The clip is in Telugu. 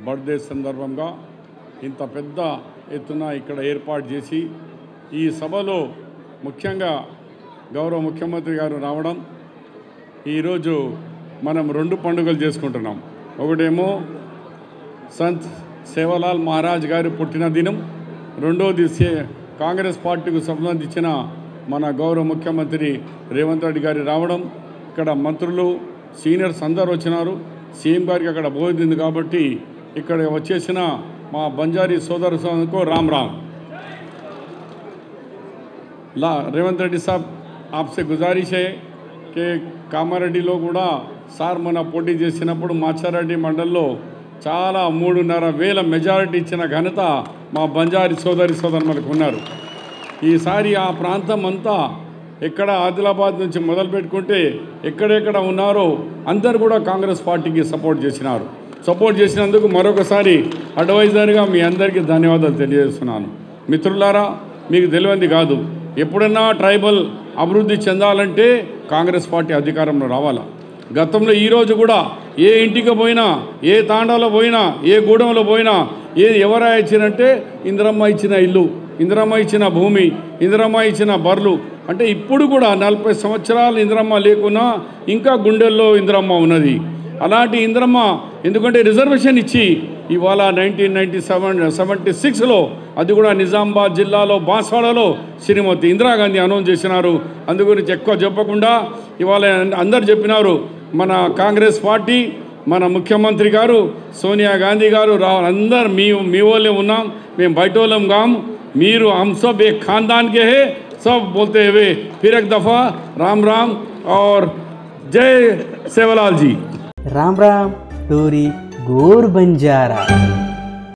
బర్త్డే సందర్భంగా ఇంత పెద్ద ఎత్తున ఇక్కడ ఏర్పాటు చేసి ఈ సభలో ముఖ్యంగా గౌరవ ముఖ్యమంత్రి గారు రావడం, ఈరోజు మనం 2 పండుగలు చేసుకుంటున్నాం. ఒకటేమో సంత్ సేవాలాల్ మహారాజ్ గారి పుట్టిన దినం, రెండోది కాంగ్రెస్ పార్టీకి సంబంధించిన మన గౌరవ ముఖ్యమంత్రి రేవంత్ రెడ్డి గారి రావడం. ఇక్కడ మంత్రులు సీనియర్స్ అందరూ వచ్చినారు. సీఎం గారికి అక్కడ పోయింది కాబట్టి ఇక్కడ వచ్చేసిన మా బంజారీ సోదరులకు राम राम। रेवंत रेड्डी साहब, आपसे गुजारिश है कि కామారెడ్డిలో కూడా సార్ మన పోటీ చేసినప్పుడు మాచారెడ్డి మండల్లో చాలా 3,500 మెజారిటీ ఇచ్చిన ఘనత మా బంజారీ సోదరులకు ఉన్నారు. ఈసారి ఆ ప్రాంతం అంతా ఎక్కడ ఆదిలాబాద్ నుంచి మొదలు పెట్టుకుంటే ఎక్కడెక్కడ ఉన్నారో అందరూ కూడా కాంగ్రెస్ పార్టీకి సపోర్ట్ చేసినారు. సపోర్ట్ చేసినందుకు మరొకసారి అడ్వైజర్గా మీ అందరికీ ధన్యవాదాలు తెలియజేస్తున్నాను. మిత్రులారా, మీకు తెలియంది కాదు, ఎప్పుడన్నా ట్రైబల్ అభివృద్ధి చెందాలంటే కాంగ్రెస్ పార్టీ అధికారంలో రావాలా. గతంలో ఈరోజు కూడా ఏ ఇంటికి పోయినా, ఏ తాండాలో పోయినా, ఏ గూడెంలో పోయినా ఎవరు ఇచ్చినంటే ఇందిరమ్మ ఇచ్చిన ఇల్లు, ఇందిరమ్మ ఇచ్చిన భూమి, ఇందిరమ్మ ఇచ్చిన బర్లు. అంటే ఇప్పుడు కూడా 40 సంవత్సరాలు ఇందిరమ్మ లేకున్నా ఇంకా గుండెల్లో ఇందిరమ్మ ఉన్నది. అలాంటి ఇందిరమ్మ ఎందుకంటే రిజర్వేషన్ ఇచ్చి ఇవాళ 1976లో అది కూడా నిజామాబాద్ జిల్లాలో బాన్స్వాడలో శ్రీమతి ఇందిరాగాంధీ అనౌన్స్ చేసినారు. అందు గురించి ఎక్కువ చెప్పకుండా ఇవాళ అందరు చెప్పినారు, మన కాంగ్రెస్ పార్టీ, మన ముఖ్యమంత్రి గారు సోనియా గాంధీ గారు అందరు మీ వాళ్ళే ఉన్నాం, మేము బయట వాళ్ళం కాం, మీరు हम सब एक खानदान के है, सब बोलते हुए फिर एक दफ़ा राम राम और जय सेवालाल जी। राम राम टोरी गोर बंजारा।